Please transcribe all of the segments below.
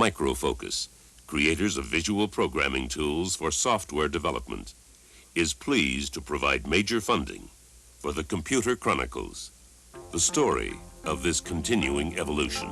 Microfocus, creators of visual programming tools for software development, is pleased to provide major funding for the Computer Chronicles, the story of this continuing evolution.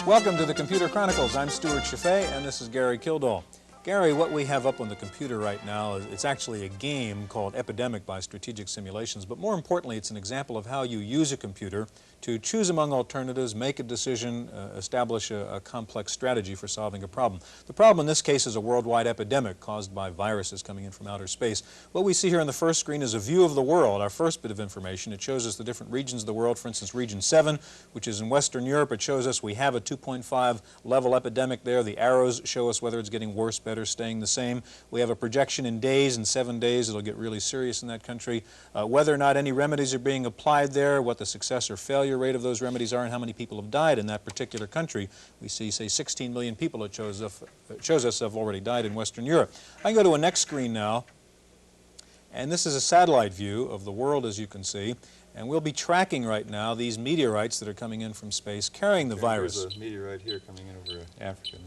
Welcome to the Computer Chronicles. I'm Stewart Cheifet, and this is Gary Kildall. Gary, what we have up on the computer right now is it's actually a game called Epidemic by Strategic Simulations, but more importantly, it's an example of how you use a computer to choose among alternatives, make a decision, establish a complex strategy for solving a problem. The problem in this case is a worldwide epidemic caused by viruses coming in from outer space. What we see here on the first screen is a view of the world, our first bit of information. It shows us the different regions of the world. For instance, region 7, which is in Western Europe, it shows us we have a 2.5 level epidemic there. The arrows show us whether it's getting worse, better, staying the same. We have a projection in days. In 7 days, it'll get really serious in that country. Whether or not any remedies are being applied there, what the success or failure rate of those remedies are, and how many people have died in that particular country. We see, say, 16 million people, it shows us have already died in Western Europe. I can go to a next screen now, and this is a satellite view of the world, as you can see, and we'll be tracking right now these meteorites that are coming in from space carrying the virus. There's a meteorite here coming in over Africa.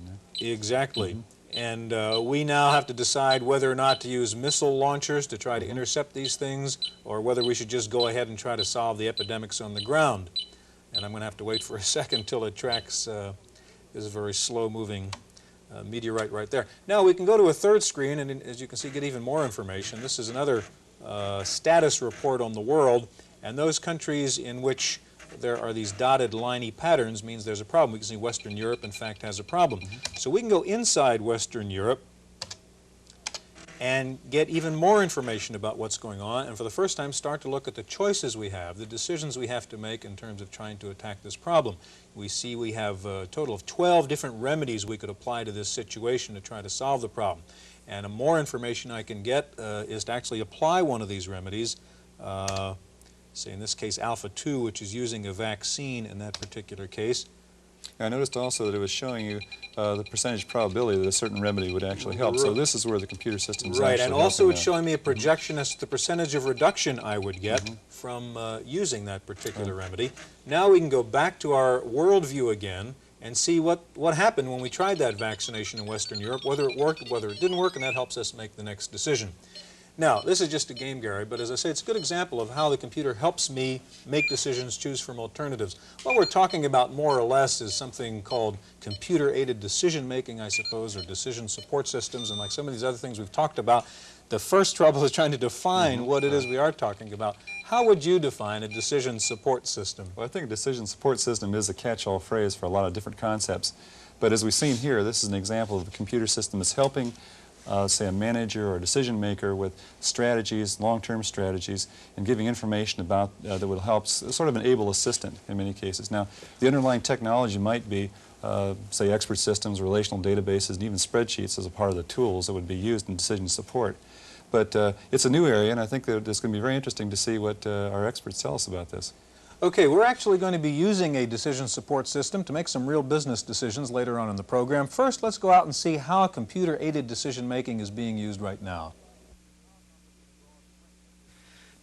Exactly. And we now have to decide whether or not to use missile launchers to try to intercept these things, or whether we should just go ahead and try to solve the epidemics on the ground. And I'm going to have to wait for a second till it tracks this very slow-moving meteorite right there. Now we can go to a third screen and, as you can see, get even more information. This is another status report on the world, and those countries in which there are these dotted liney patterns means there's a problem. We can see Western Europe, in fact, has a problem. So we can go inside Western Europe and get even more information about what's going on, and for the first time start to look at the choices we have, the decisions we have to make in terms of trying to attack this problem. We see we have a total of 12 different remedies we could apply to this situation to try to solve the problem. And the more information I can get is to actually apply one of these remedies. Say in this case Alpha 2, which is using a vaccine in that particular case. I noticed also that it was showing you the percentage probability that a certain remedy would actually help. So this is where the computer system is right, actually and also it's out. showing me a projection as to the percentage of reduction I would get from using that particular remedy. Now we can go back to our world view again and see what happened when we tried that vaccination in Western Europe, whether it worked, whether it didn't work, and that helps us make the next decision. Now, this is just a game, Gary, but as I say, it's a good example of how the computer helps me make decisions, choose from alternatives. What we're talking about more or less is something called computer-aided decision-making, I suppose, or decision support systems, and like some of these other things we've talked about, the first trouble is trying to define what it is we are talking about. How would you define a decision support system? Well, I think a decision support system is a catch-all phrase for a lot of different concepts. But as we've seen here, this is an example of a computer system that's helping say a manager or a decision maker with strategies, long-term strategies, and giving information about that will help, sort of an able assistant in many cases. Now, the underlying technology might be, say, expert systems, relational databases, and even spreadsheets as a part of the tools that would be used in decision support. But it's a new area, and I think that it's going to be very interesting to see what our experts tell us about this. Okay, we're actually going to be using a decision support system to make some real business decisions later on in the program. First, let's go out and see how computer-aided decision-making is being used right now.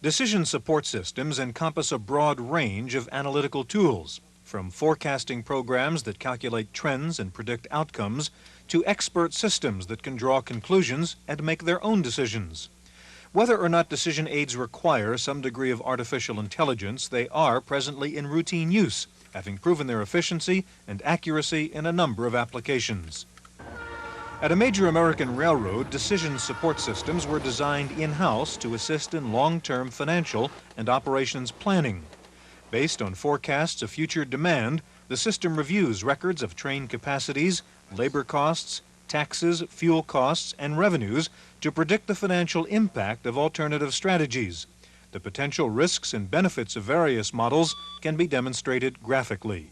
Decision support systems encompass a broad range of analytical tools, from forecasting programs that calculate trends and predict outcomes to expert systems that can draw conclusions and make their own decisions. Whether or not decision aids require some degree of artificial intelligence, they are presently in routine use, having proven their efficiency and accuracy in a number of applications. At a major American railroad, decision support systems were designed in-house to assist in long-term financial and operations planning. Based on forecasts of future demand, the system reviews records of train capacities, labor costs, taxes, fuel costs, and revenues to predict the financial impact of alternative strategies. The potential risks and benefits of various models can be demonstrated graphically.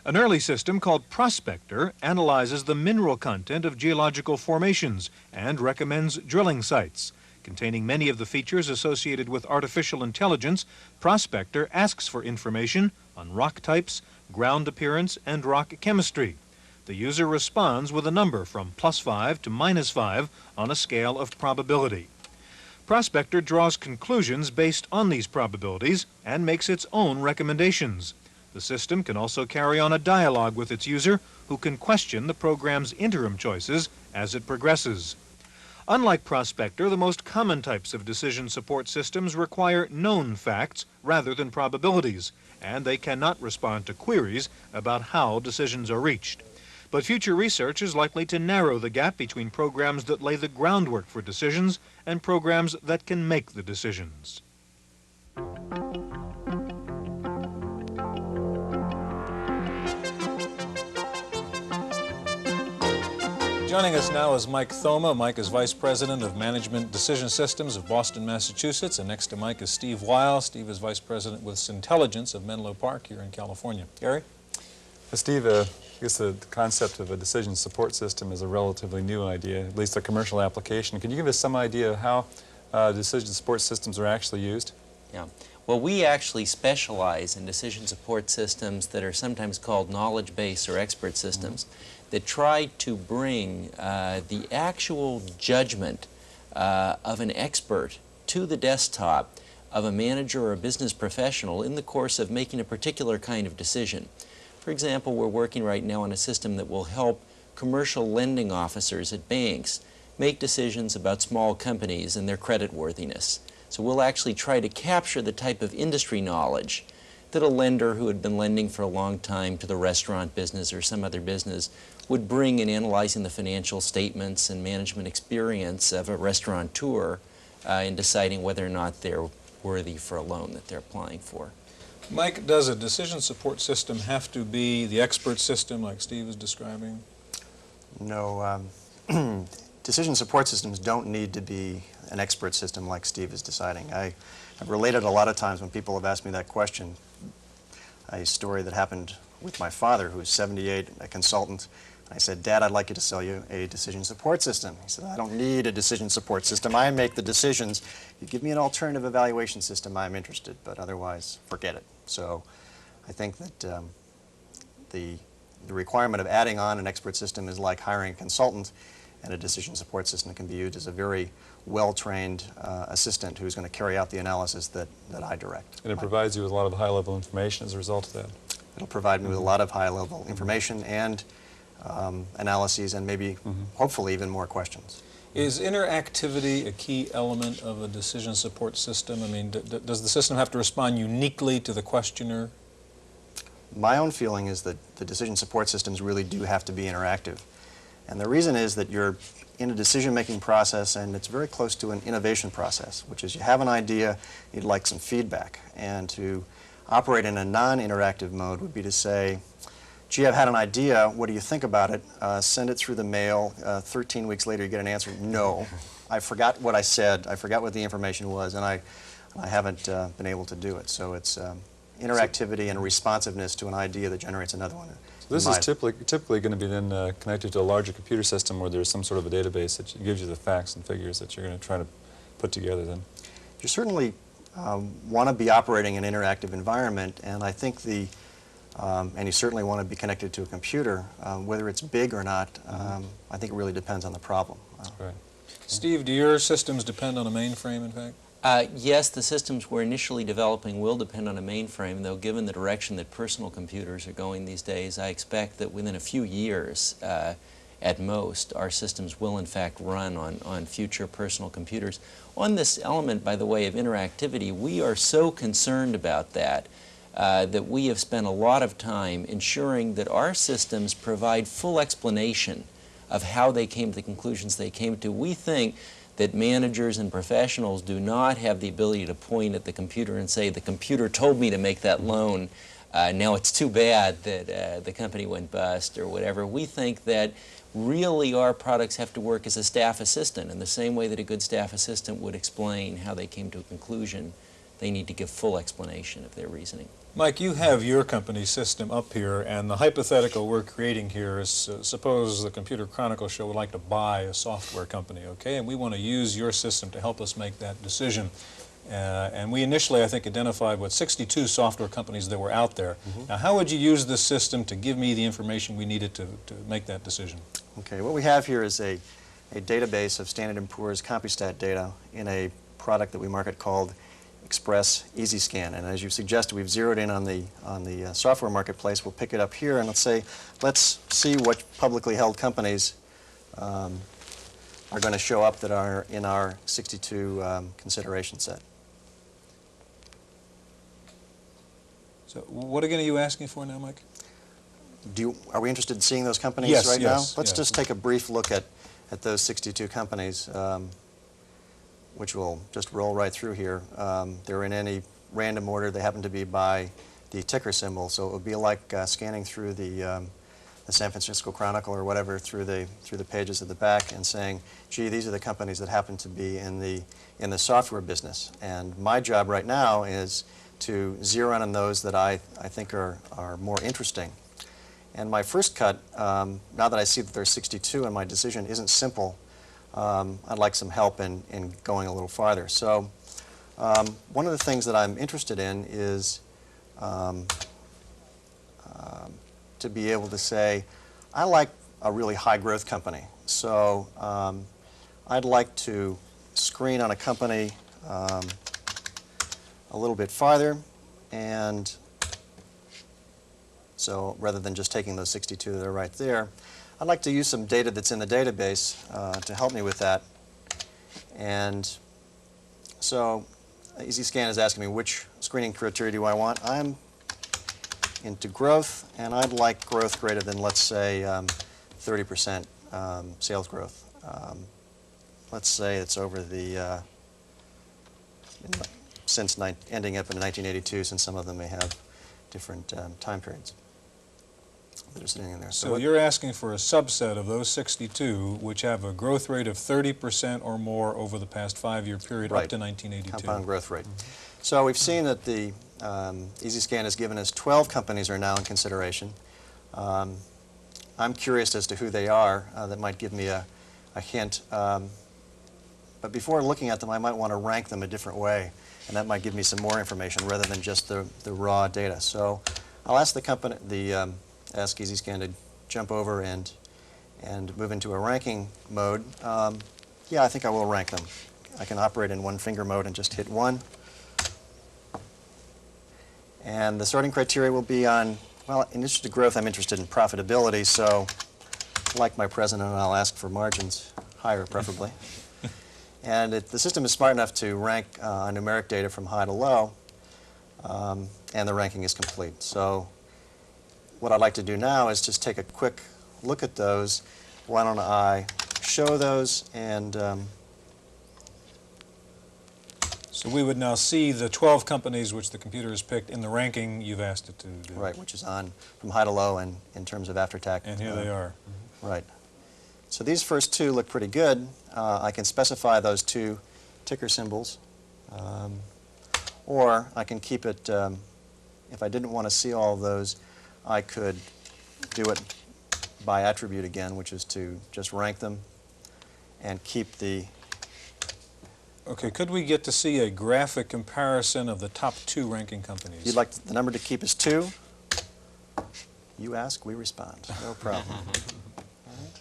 An early system called Prospector analyzes the mineral content of geological formations and recommends drilling sites. Containing many of the features associated with artificial intelligence, Prospector asks for information on rock types, ground appearance, and rock chemistry. The user responds with a number from +5 to -5 on a scale of probability. Prospector draws conclusions based on these probabilities and makes its own recommendations. The system can also carry on a dialogue with its user, who can question the program's interim choices as it progresses. Unlike Prospector, the most common types of decision support systems require known facts rather than probabilities, and they cannot respond to queries about how decisions are reached. But future research is likely to narrow the gap between programs that lay the groundwork for decisions and programs that can make the decisions. Joining us now is Mike Thoma. Mike is Vice President of Management Decision Systems of Boston, Massachusetts. And next to Mike is Steve Weil. Steve is Vice President with Intelligence of Menlo Park here in California. Gary? Steve, I guess the concept of a decision support system is a relatively new idea, at least a commercial application. Can you give us some idea of how decision support systems are actually used? Yeah. Well, we actually specialize in decision support systems that are sometimes called knowledge-based or expert systems that try to bring the actual judgment of an expert to the desktop of a manager or a business professional in the course of making a particular kind of decision. For example, we're working right now on a system that will help commercial lending officers at banks make decisions about small companies and their creditworthiness. So we'll actually try to capture the type of industry knowledge that a lender who had been lending for a long time to the restaurant business or some other business would bring in analyzing the financial statements and management experience of a restaurateur in deciding whether or not they're worthy for a loan that they're applying for. Mike, does a decision support system have to be the expert system like Steve is describing? No. Decision support systems don't need to be an expert system like Steve is deciding. I've related a lot of times when people have asked me that question, a story that happened with my father, who's 78, a consultant. I said, Dad, I'd like you to sell you a decision support system. He said, I don't need a decision support system. I make the decisions. You give me an alternative evaluation system, I'm interested, but otherwise, forget it. So I think that the requirement of adding on an expert system is like hiring a consultant, and a decision support system can be used as a very well-trained assistant who's going to carry out the analysis that I direct. And it provides you with a lot of high-level information as a result of that. It'll provide me with a lot of high-level information and analyses and maybe, hopefully, even more questions. Is interactivity a key element of a decision support system? I mean, does the system have to respond uniquely to the questioner? My own feeling is that the decision support systems really do have to be interactive. And the reason is that you're in a decision-making process, and it's very close to an innovation process, which is you have an idea, you'd like some feedback. And to operate in a non-interactive mode would be to say, gee, I've had an idea, what do you think about it? Send it through the mail. 13 weeks later, you get an answer, no. I forgot what I said, I forgot what the information was, and I haven't been able to do it. So it's interactivity and responsiveness to an idea that generates another one. So this is typically going to be then connected to a larger computer system where there's some sort of a database that gives you the facts and figures that you're going to try to put together then. You certainly want to be operating in an interactive environment, and I think and you certainly want to be connected to a computer, whether it's big or not. I think it really depends on the problem. Right. Steve, do your systems depend on a mainframe, in fact? Yes, the systems we're initially developing will depend on a mainframe, though given the direction that personal computers are going these days, I expect that within a few years, at most, our systems will in fact run on future personal computers. On this element, by the way, of interactivity, we are so concerned about that that we have spent a lot of time ensuring that our systems provide full explanation of how they came to the conclusions they came to. We think that managers and professionals do not have the ability to point at the computer and say, the computer told me to make that loan, now it's too bad that the company went bust or whatever. We think that really our products have to work as a staff assistant in the same way that a good staff assistant would explain how they came to a conclusion. They need to give full explanation of their reasoning. Mike, you have your company's system up here, and the hypothetical we're creating here is, suppose the Computer Chronicles show would like to buy a software company, okay, and we want to use your system to help us make that decision. And we initially, I think, identified, 62 software companies that were out there. Now, how would you use this system to give me the information we needed to make that decision? Okay, what we have here is a database of Standard & Poor's CompuStat data in a product that we market called Express Easy Scan. And as you suggested, we've zeroed in on the software marketplace. We'll pick it up here and let's see what publicly held companies are going to show up that are in our 62 consideration set. So what again are you asking for now, Mike? Are we interested in seeing those companies Yes, right yes, now? Let's yes. just take a brief look at those 62 companies, which will just roll right through here. They're in any random order. They happen to be by the ticker symbol, so it would be like scanning through the San Francisco Chronicle or whatever through the pages at the back and saying, gee, these are the companies that happen to be in the software business. And my job right now is to zero in on those that I think are more interesting. And my first cut, now that I see that there's 62 and my decision isn't simple, I'd like some help in going a little farther. So one of the things that I'm interested in is to be able to say, I like a really high growth company. So I'd like to screen on a company a little bit farther, and so rather than just taking those 62 that are right there, I'd like to use some data that's in the database to help me with that. And so EasyScan is asking me which screening criteria do I want. I'm into growth, and I'd like growth greater than, let's say, 30% sales growth. Let's say it's over the, ending up in 1982, since some of them may have different time periods that are sitting in there. So you're asking for a subset of those 62 which have a growth rate of 30% or more over the past 5-year period right. up to 1982. Compound growth rate. So we've seen that the EasyScan has given us 12 companies are now in consideration. I'm curious as to who they are. That might give me a hint. But before looking at them, I might want to rank them a different way, and that might give me some more information rather than just the raw data. So I'll ask the company, ask EasyScan to jump over and move into a ranking mode. Yeah, I think I will rank them. I can operate in one finger mode and just hit 1. And the sorting criteria will be on, well, in addition to growth, I'm interested in profitability, so like my president, I'll ask for margins higher, preferably. And the system is smart enough to rank numeric data from high to low, and the ranking is complete. So what I'd like to do now is just take a quick look at those. Why don't I show those and... So we would now see the 12 companies which the computer has picked in the ranking you've asked it to do. Right, which is on from high to low and in terms of after-tax. And here they are. Right. So these first two look pretty good. I can specify those 2 ticker symbols. Or I can keep it, if I didn't want to see all of those, I could do it by attribute again, which is to just rank them and keep the... Okay, could we get to see a graphic comparison of the top 2 ranking companies? You'd like the number to keep is 2? You ask, we respond. No problem. All right.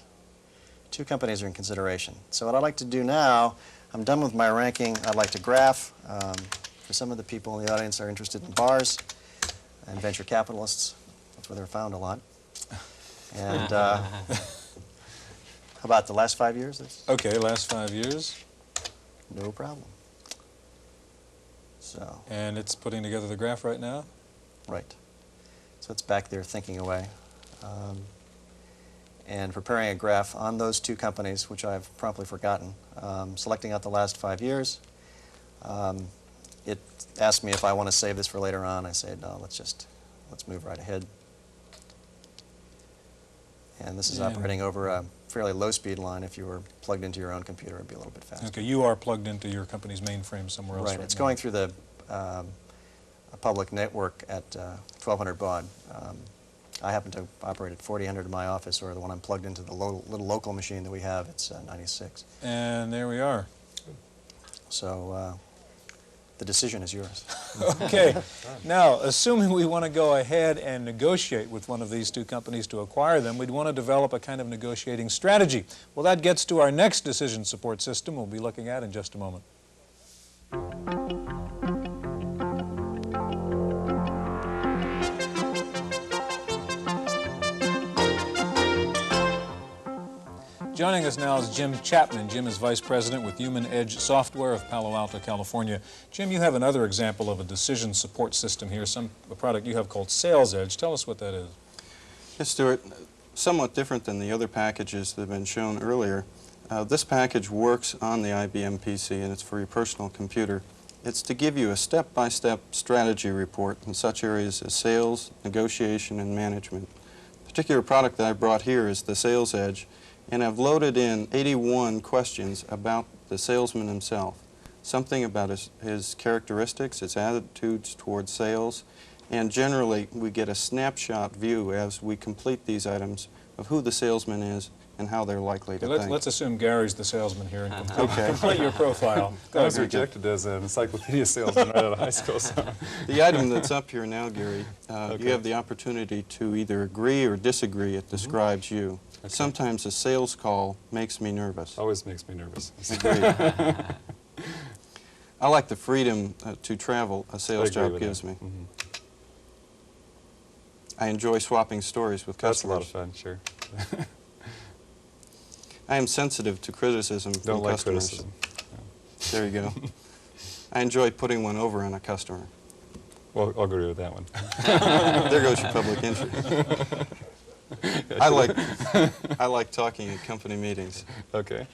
2 companies are in consideration. So what I'd like to do now, I'm done with my ranking. I'd like to graph. For some of the people in the audience are interested in bars and venture capitalists. That's where they're found a lot. And how about the last 5 years? Okay, last 5 years. No problem. So. And it's putting together the graph right now? Right. So it's back there thinking away. And preparing a graph on those 2 companies, which I've promptly forgotten. Selecting out the last 5 years. It asked me if I want to save this for later on. I said, no, let's move right ahead. And this is operating over a fairly low-speed line. If you were plugged into your own computer, it would be a little bit faster. Okay, you are plugged into your company's mainframe somewhere else right. right It's now. going through a public network at 1200 baud. I happen to operate at 4000 in my office, or the one I'm plugged into, the little local machine that we have, it's 96. And there we are. So the decision is yours. Okay. Now, assuming we want to go ahead and negotiate with one of these 2 companies to acquire them, we'd want to develop a kind of negotiating strategy. Well, that gets to our next decision support system we'll be looking at in just a moment. Joining us now is Jim Chapman. Jim is Vice President with Human Edge Software of Palo Alto, California. Jim, you have another example of a decision support system here, a product you have called Sales Edge. Tell us what that is. Yes, Stewart. Somewhat different than the other packages that have been shown earlier. This package works on the IBM PC, and it's for your personal computer. It's to give you a step-by-step strategy report in such areas as sales, negotiation, and management. The particular product that I brought here is the Sales Edge, and I've loaded in 81 questions about the salesman himself, something about his characteristics, his attitudes towards sales, and generally we get a snapshot view as we complete these items of who the salesman is and how they're likely to think. Let's assume Gary's the salesman here and complete your profile. I was rejected as an encyclopedia salesman right out of high school. So. The item that's up here now, Gary, you have the opportunity to either agree or disagree. It describes you. Okay. Sometimes a sales call makes me nervous. Always makes me nervous. Agreed. I like the freedom to travel a sales job gives me. Mm-hmm. I enjoy swapping stories with customers. That's a lot of fun, sure. I am sensitive to criticism from Don't like customers. criticism. No. There you go. I enjoy putting one over on a customer. Well, I'll agree with that one. There goes your public interest. I like talking at company meetings. Okay.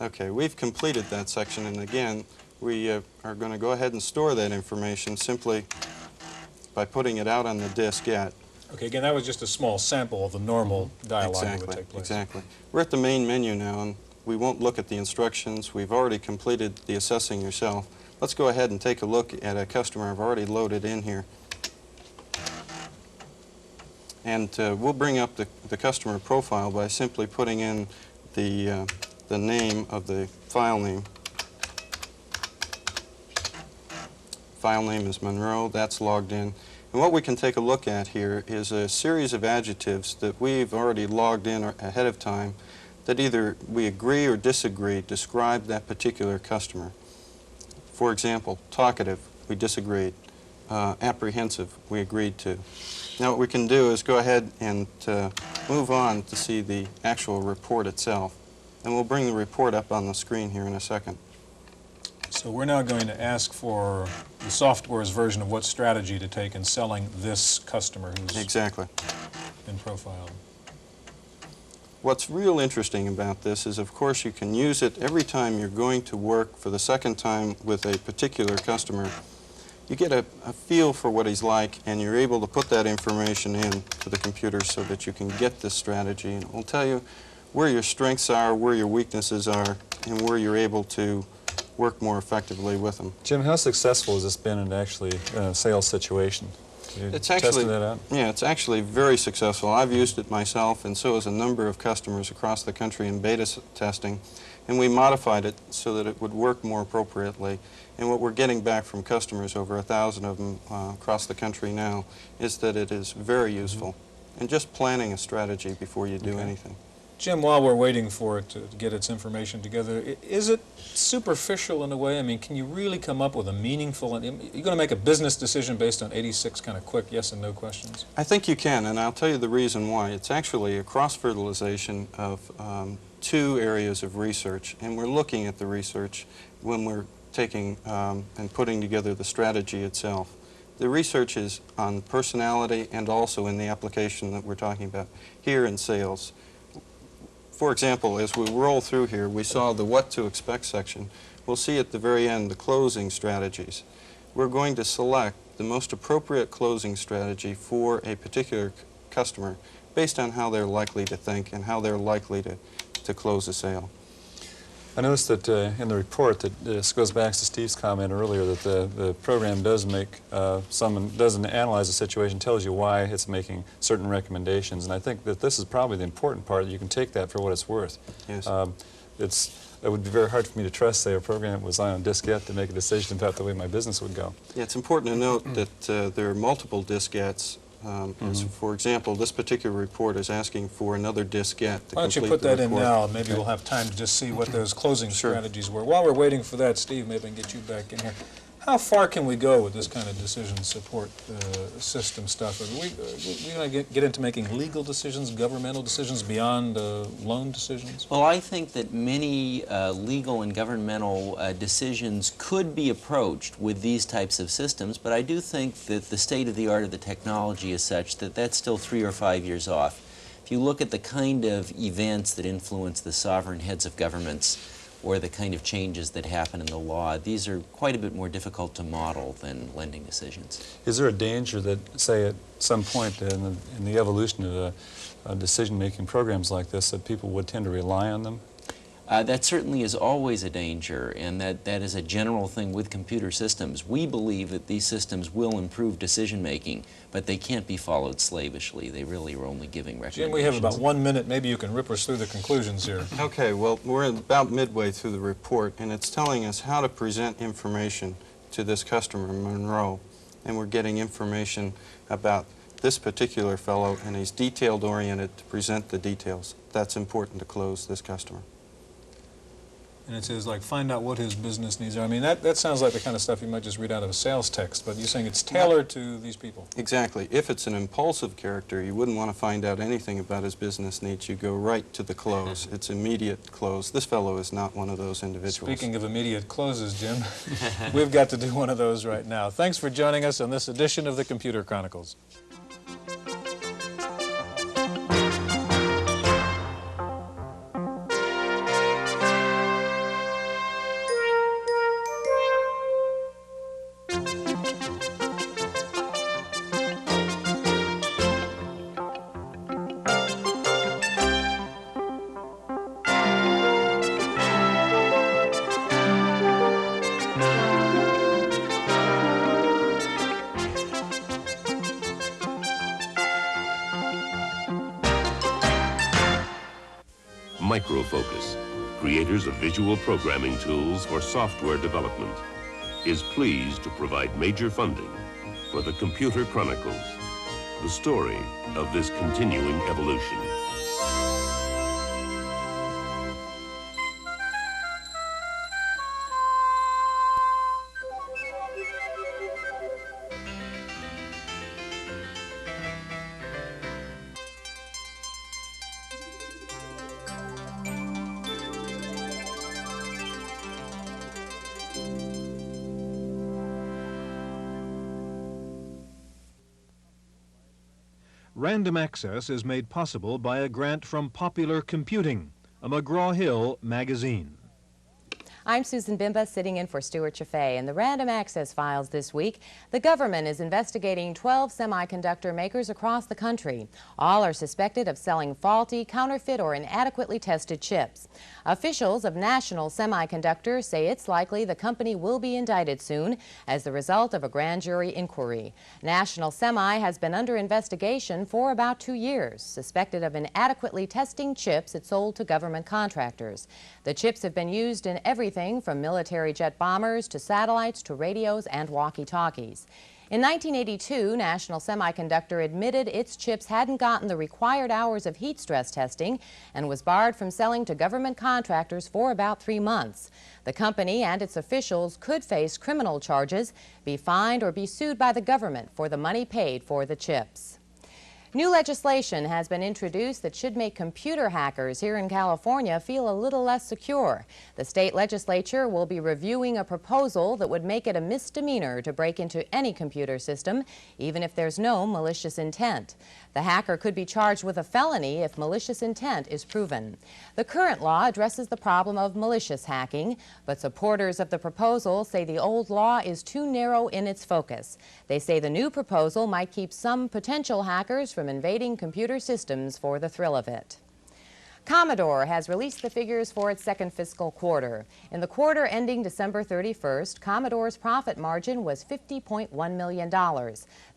Okay, we've completed that section, and again, we are going to go ahead and store that information simply by putting it out on the diskette. Okay, again, that was just a small sample of the normal dialogue that would take place. Exactly. We're at the main menu now, and we won't look at the instructions. We've already completed the assessing yourself. Let's go ahead and take a look at a customer I've already loaded in here. And we'll bring up the customer profile by simply putting in the name of the file name. File name is Monroe. That's logged in. And what we can take a look at here is a series of adjectives that we've already logged in ahead of time that either we agree or disagree describe that particular customer. For example, talkative, we disagreed. Apprehensive, we agreed to. Now what we can do is go ahead and move on to see the actual report itself. And we'll bring the report up on the screen here in a second. So we're now going to ask for the software's version of what strategy to take in selling this customer who's exactly been profiled. What's real interesting about this is, of course, you can use it every time you're going to work for the second time with a particular customer. You get a feel for what he's like, and you're able to put that information in to the computer so that you can get this strategy. And it will tell you where your strengths are, where your weaknesses are, and where you're able to work more effectively with them. Jim, how successful has this been in actually a sales situation? It's actually, tested that out? Yeah, it's actually very successful. I've used it myself, and so has a number of customers across the country in beta testing, and we modified it so that it would work more appropriately. And what we're getting back from customers, over 1,000 of them across the country now, is that it is very useful. And just planning a strategy before you do anything. Jim, while we're waiting for it to get its information together, is it superficial in a way? I mean, can you really come up with a meaningful, you're going to make a business decision based on 86 kind of quick yes and no questions? I think you can, and I'll tell you the reason why. It's actually a cross-fertilization of two areas of research, and we're looking at the research when we're taking and putting together the strategy itself. The research is on personality and also in the application that we're talking about here in sales. For example, as we roll through here, we saw the what to expect section. We'll see at the very end the closing strategies. We're going to select the most appropriate closing strategy for a particular customer based on how they're likely to think and how they're likely to close a sale. I noticed that in the report that this goes back to Steve's comment earlier that the program does make doesn't analyze the situation, tells you why it's making certain recommendations, and I think that this is probably the important part. You can take that for what it's worth. Yes. It would be very hard for me to trust, say, a program that was on a diskette to make a decision about the way my business would go. Yeah, it's important to note that there are multiple diskettes. For example, this particular report is asking for another diskette to complete the report. Why don't you put that in now, and maybe we'll have time to just see what those closing strategies were. While we're waiting for that, Steve, maybe I can get you back in here. How far can we go with this kind of decision support system stuff? Are we going to get into making legal decisions, governmental decisions beyond loan decisions? Well, I think that many legal and governmental decisions could be approached with these types of systems, but I do think that the state of the art of the technology is such that that's still 3 or 5 years off. If you look at the kind of events that influence the sovereign heads of governments, or the kind of changes that happen in the law, these are quite a bit more difficult to model than lending decisions. Is there a danger that, say, at some point in the evolution of decision-making programs like this, that people would tend to rely on them? That certainly is always a danger, and that is a general thing with computer systems. We believe that these systems will improve decision-making, but they can't be followed slavishly. They really are only giving recommendations. Jim, we have about 1 minute. Maybe you can rip us through the conclusions here. Okay, well, we're about midway through the report, and it's telling us how to present information to this customer, Monroe, and we're getting information about this particular fellow, and he's detailed-oriented to present the details. That's important to close this customer. And it says, like, find out what his business needs are. I mean, that sounds like the kind of stuff you might just read out of a sales text, but you're saying it's tailored to these people. Exactly. If it's an impulsive character, you wouldn't want to find out anything about his business needs. You go right to the close. It's immediate close. This fellow is not one of those individuals. Speaking of immediate closes, Jim, we've got to do one of those right now. Thanks for joining us on this edition of the Computer Chronicles. Microfocus, creators of visual programming tools for software development, is pleased to provide major funding for the Computer Chronicles, the story of this continuing evolution. Random Access is made possible by a grant from Popular Computing, a McGraw-Hill magazine. I'm Susan Bimba, sitting in for Stewart Cheifet. In the Random Access files this week, the government is investigating 12 semiconductor makers across the country. All are suspected of selling faulty, counterfeit, or inadequately tested chips. Officials of National Semiconductor say it's likely the company will be indicted soon as the result of a grand jury inquiry. National Semi has been under investigation for about 2 years, suspected of inadequately testing chips it sold to government contractors. The chips have been used in everything from military jet bombers to satellites to radios and walkie-talkies. In 1982, National Semiconductor admitted its chips hadn't gotten the required hours of heat stress testing and was barred from selling to government contractors for about 3 months. The company and its officials could face criminal charges, be fined, or be sued by the government for the money paid for the chips. New legislation has been introduced that should make computer hackers here in California feel a little less secure. The state legislature will be reviewing a proposal that would make it a misdemeanor to break into any computer system, even if there's no malicious intent. The hacker could be charged with a felony if malicious intent is proven. The current law addresses the problem of malicious hacking, but supporters of the proposal say the old law is too narrow in its focus. They say the new proposal might keep some potential hackers from invading computer systems for the thrill of it. Commodore has released the figures for its second fiscal quarter. In the quarter ending December 31st, Commodore's profit margin was $50.1 million.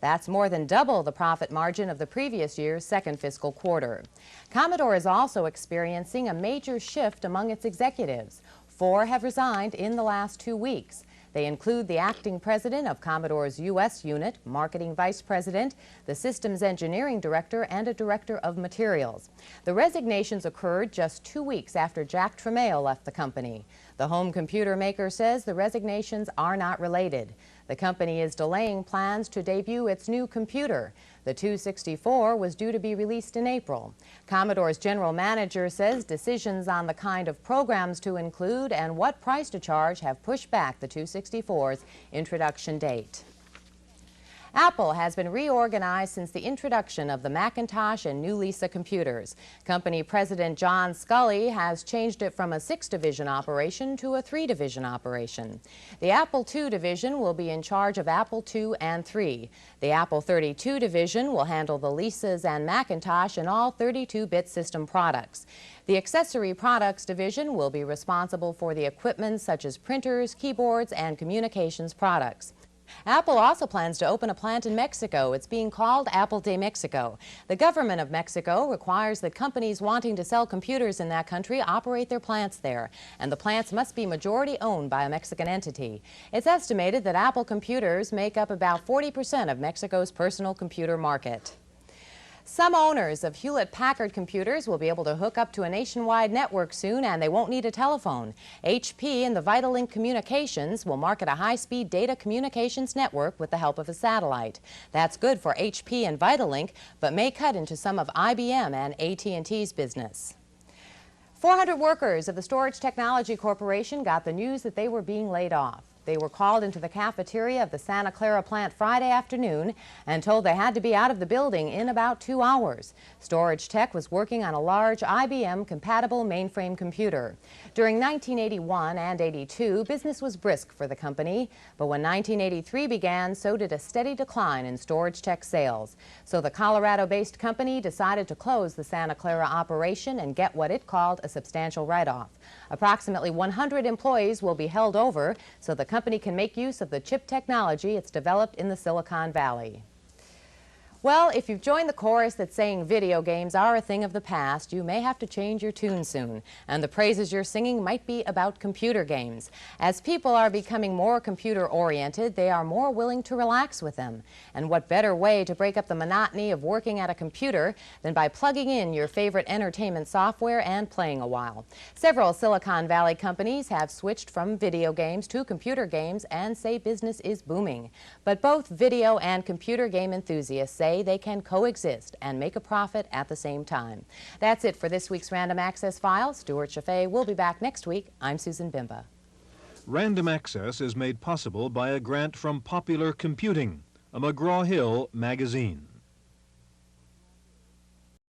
That's more than double the profit margin of the previous year's second fiscal quarter. Commodore is also experiencing a major shift among its executives. 4 have resigned in the last 2 weeks. They include the acting president of Commodore's U.S. unit, marketing vice president, the systems engineering director, and a director of materials. The resignations occurred just 2 weeks after Jack Tramiel left the company. The home computer maker says the resignations are not related. The company is delaying plans to debut its new computer. The 264 was due to be released in April. Commodore's general manager says decisions on the kind of programs to include and what price to charge have pushed back the 264's introduction date. Apple has been reorganized since the introduction of the Macintosh and new Lisa computers. Company President John Sculley has changed it from a 6-division operation to a 3-division operation. The Apple II division will be in charge of Apple II and III. The Apple 32 division will handle the Lisas and Macintosh and all 32-bit system products. The Accessory Products division will be responsible for the equipment such as printers, keyboards, and communications products. Apple also plans to open a plant in Mexico. It's being called Apple de Mexico. The government of Mexico requires that companies wanting to sell computers in that country operate their plants there, and the plants must be majority owned by a Mexican entity. It's estimated that Apple computers make up about 40% of Mexico's personal computer market. Some owners of Hewlett-Packard computers will be able to hook up to a nationwide network soon, and they won't need a telephone. HP and the Vitalink Communications will market a high-speed data communications network with the help of a satellite. That's good for HP and Vitalink, but may cut into some of IBM and AT&T's business. 400 workers of the Storage Technology Corporation got the news that they were being laid off. They were called into the cafeteria of the Santa Clara plant Friday afternoon and told they had to be out of the building in about 2 hours. Storage Tech was working on a large IBM-compatible mainframe computer. During 1981 and 82, business was brisk for the company, but when 1983 began, so did a steady decline in Storage Tech sales. So the Colorado-based company decided to close the Santa Clara operation and get what it called a substantial write-off. Approximately 100 employees will be held over so the company can make use of the chip technology it's developed in the Silicon Valley. Well, if you've joined the chorus that's saying video games are a thing of the past, you may have to change your tune soon. And the praises you're singing might be about computer games. As people are becoming more computer-oriented, they are more willing to relax with them. And what better way to break up the monotony of working at a computer than by plugging in your favorite entertainment software and playing a while? Several Silicon Valley companies have switched from video games to computer games and say business is booming. But both video and computer game enthusiasts say they can coexist and make a profit at the same time. That's it for this week's Random Access File. Stewart Cheifet will be back next week. I'm Susan Bimba. Random Access is made possible by a grant from Popular Computing, a McGraw-Hill magazine.